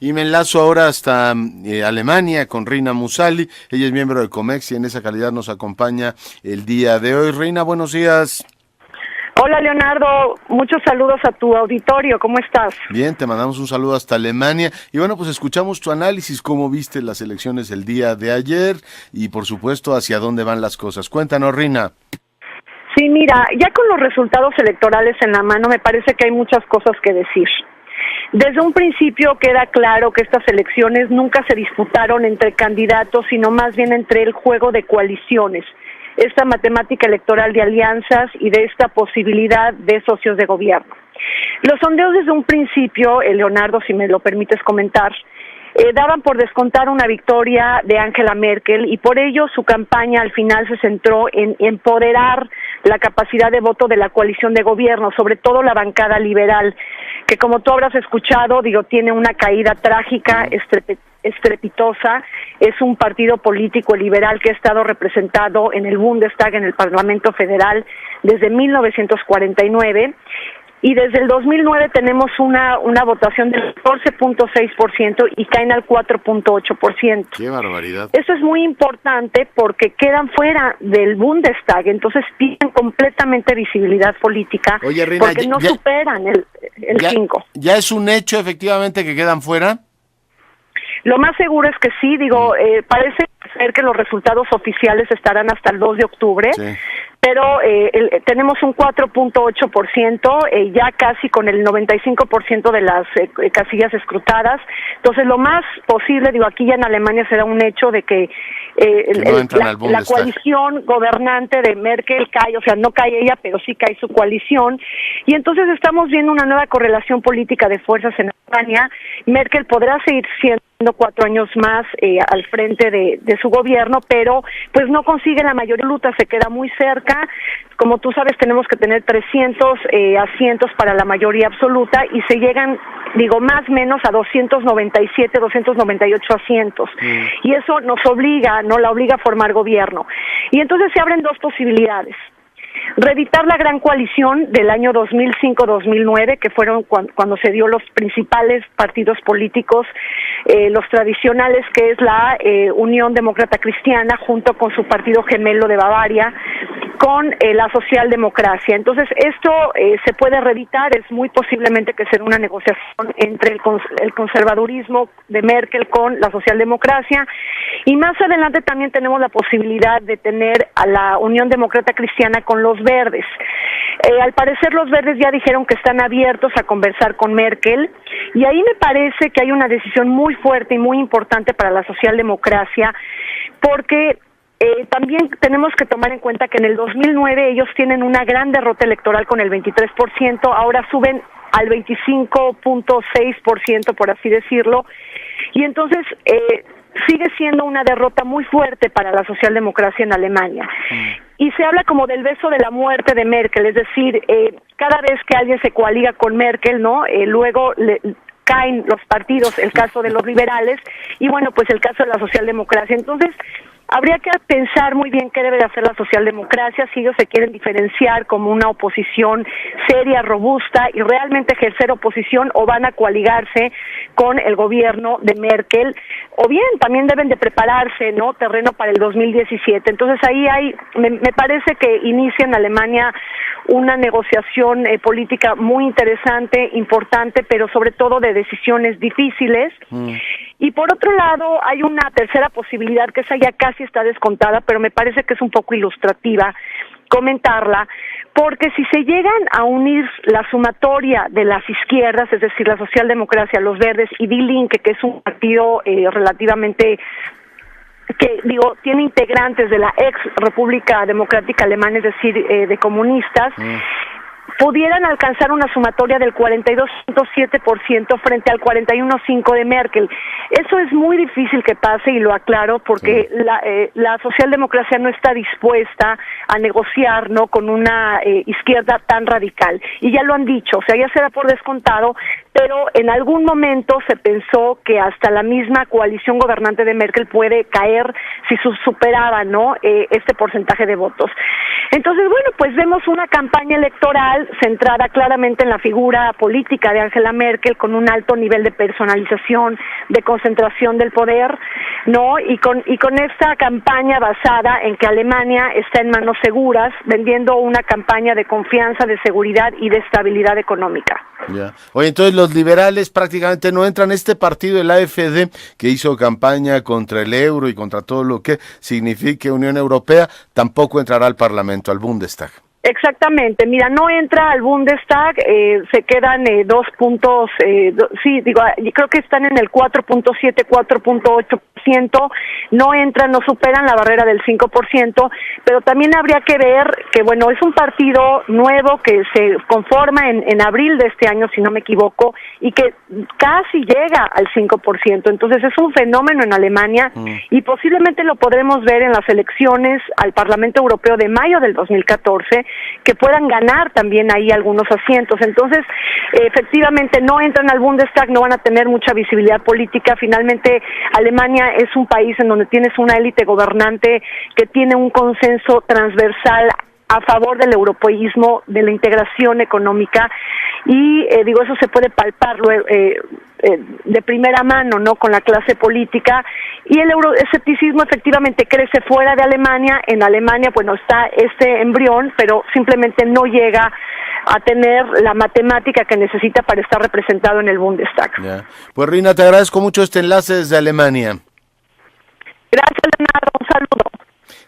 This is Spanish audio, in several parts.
Y me enlazo ahora hasta Alemania con Reina Musali. Ella es miembro de Comex y en esa calidad nos acompaña el día de hoy. Reina, buenos días. Hola Leonardo, muchos saludos a tu auditorio, ¿cómo estás? Bien, te mandamos un saludo hasta Alemania y bueno, pues escuchamos tu análisis, cómo viste las elecciones el día de ayer y por supuesto hacia dónde van las cosas. Cuéntanos, Reina. Sí, mira, ya con los resultados electorales en la mano me parece que hay muchas cosas que decir. Desde un principio queda claro que estas elecciones nunca se disputaron entre candidatos, sino más bien entre el juego de coaliciones, esta matemática electoral de alianzas y de esta posibilidad de socios de gobierno. Los sondeos desde un principio, Leonardo, si me lo permites comentar, daban por descontar una victoria de Angela Merkel y por ello su campaña al final se centró en empoderar la capacidad de voto de la coalición de gobierno, sobre todo la bancada liberal, que como tú habrás escuchado, tiene una caída trágica, estrepitosa. Es un partido político liberal que ha estado representado en el Bundestag, en el Parlamento Federal, desde 1949. Y desde el 2009 tenemos una votación del 14.6% y caen al 4.8%. ¡Qué barbaridad! Eso es muy importante porque quedan fuera del Bundestag, entonces pierden completamente visibilidad política. Oye, Reina, porque no superan el 5. ¿Ya es un hecho efectivamente que quedan fuera? Lo más seguro es que sí, parece ser que los resultados oficiales estarán hasta el 2 de octubre. Sí. Pero tenemos un 4.8%, ya casi con el 95% de las casillas escrutadas. Entonces, lo más posible, aquí ya en Alemania será un hecho de que la coalición gobernante de Merkel cae, o sea, no cae ella, pero sí cae su coalición. Y entonces estamos viendo una nueva correlación política de fuerzas en Alemania. Merkel podrá seguir siendo 4 años más al frente de su gobierno, pero pues no consigue la mayoría absoluta, se queda muy cerca. Como tú sabes, tenemos que tener 300 asientos para la mayoría absoluta y se llegan, más o menos a 297, 298 asientos. Y eso la obliga a formar gobierno. Y entonces se abren dos posibilidades. Reeditar la gran coalición del año 2005-2009, que fueron cuando se dio los principales partidos políticos, los tradicionales, que es la Unión Demócrata Cristiana, junto con su partido gemelo de Bavaria, con la socialdemocracia. Entonces, esto se puede reeditar, es muy posiblemente que será una negociación entre el conservadurismo de Merkel con la socialdemocracia, y más adelante también tenemos la posibilidad de tener a la Unión Demócrata Cristiana con los verdes. Al parecer los verdes ya dijeron que están abiertos a conversar con Merkel, y ahí me parece que hay una decisión muy fuerte y muy importante para la socialdemocracia, porque también tenemos que tomar en cuenta que en el 2009 ellos tienen una gran derrota electoral con el 23%, ahora suben al 25.6%, por así decirlo, y entonces sigue siendo una derrota muy fuerte para la socialdemocracia en Alemania. Y se habla como del beso de la muerte de Merkel, es decir, cada vez que alguien se coaliga con Merkel, luego caen los partidos, el caso de los liberales, y bueno, pues el caso de la socialdemocracia. Entonces, habría que pensar muy bien qué debe de hacer la socialdemocracia, si ellos se quieren diferenciar como una oposición seria, robusta y realmente ejercer oposición, o van a coaligarse con el gobierno de Merkel, o bien también deben de prepararse, terreno para el 2017. Entonces ahí me parece que inicia en Alemania una negociación política muy interesante, importante, pero sobre todo de decisiones difíciles. Y por otro lado, hay una tercera posibilidad, que esa ya casi está descontada, pero me parece que es un poco ilustrativa comentarla, porque si se llegan a unir la sumatoria de las izquierdas, es decir, la socialdemocracia, los verdes y Die Linke, que es un partido relativamente que tiene integrantes de la ex República Democrática Alemana, es decir, de comunistas, pudieran alcanzar una sumatoria del 42.7% frente al 41.5% de Merkel. Eso es muy difícil que pase, y lo aclaro, porque la socialdemocracia no está dispuesta a negociar con una izquierda tan radical. Y ya lo han dicho, o sea, ya se da por descontado pero en algún momento se pensó que hasta la misma coalición gobernante de Merkel puede caer si superaba, ¿no?, este porcentaje de votos. Entonces, bueno, pues vemos una campaña electoral centrada claramente en la figura política de Angela Merkel, con un alto nivel de personalización, de concentración del poder, ¿no? Y con esta campaña basada en que Alemania está en manos seguras, vendiendo una campaña de confianza, de seguridad y de estabilidad económica. Ya. Oye, entonces los liberales prácticamente no entran. Este partido, el AfD, que hizo campaña contra el euro y contra todo lo que signifique Unión Europea, tampoco entrará al Parlamento, al Bundestag. Exactamente, mira, no entra al Bundestag, se quedan 2 puntos, creo que están en el 4.7, 4.8%, no entran, no superan la barrera del 5%, pero también habría que ver que, bueno, es un partido nuevo que se conforma en abril de este año, si no me equivoco, y que casi llega al 5%, entonces es un fenómeno en Alemania y posiblemente lo podremos ver en las elecciones al Parlamento Europeo de mayo del 2014, que puedan ganar también ahí algunos asientos. Entonces, efectivamente, no entran al Bundestag, no van a tener mucha visibilidad política. Finalmente, Alemania es un país en donde tienes una élite gobernante que tiene un consenso transversal a favor del europeísmo, de la integración económica, y eso se puede palpar de primera mano, ¿no?, con la clase política, y el euroescepticismo efectivamente crece fuera de Alemania. En Alemania, bueno, está este embrión, pero simplemente no llega a tener la matemática que necesita para estar representado en el Bundestag. Ya. Pues Rina, te agradezco mucho este enlace desde Alemania. Gracias, Leonardo, un saludo.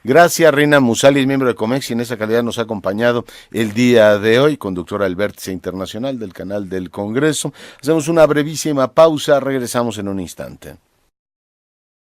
Gracias, Rina Musali, miembro de Comex, y en esa calidad nos ha acompañado el día de hoy, conductora del Vértice Internacional del canal del Congreso. Hacemos una brevísima pausa, regresamos en un instante.